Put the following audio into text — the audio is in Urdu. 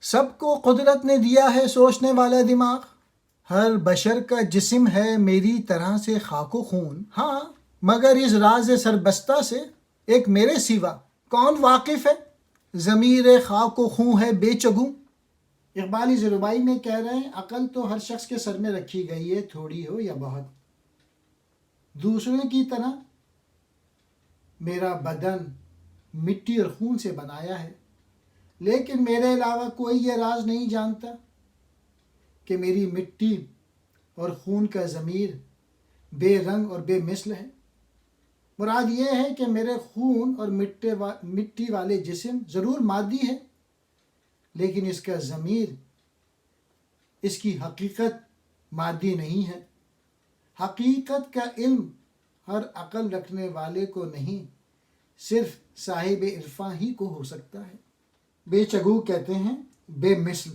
سب کو قدرت نے دیا ہے سوچنے والا دماغ، ہر بشر کا جسم ہے میری طرح سے خاک و خون، ہاں مگر اس راز سربستہ سے ایک میرے سوا کون واقف ہے؟ ضمیر خاک و خون ہے بے چگوں۔ اقبال اس ربائی میں کہہ رہے ہیں عقل تو ہر شخص کے سر میں رکھی گئی ہے، تھوڑی ہو یا بہت۔ دوسروں کی طرح میرا بدن مٹی اور خون سے بنایا ہے، لیکن میرے علاوہ کوئی یہ راز نہیں جانتا کہ میری مٹی اور خون کا ضمیر بے رنگ اور بے مثل ہے۔ مراد یہ ہے کہ میرے خون اور مٹی والے جسم ضرور مادی ہے، لیکن اس کا ضمیر، اس کی حقیقت مادی نہیں ہے۔ حقیقت کا علم ہر عقل رکھنے والے کو نہیں، صرف صاحب عرفاں ہی کو ہو سکتا ہے۔ بے چگو کہتے ہیں بے مثل۔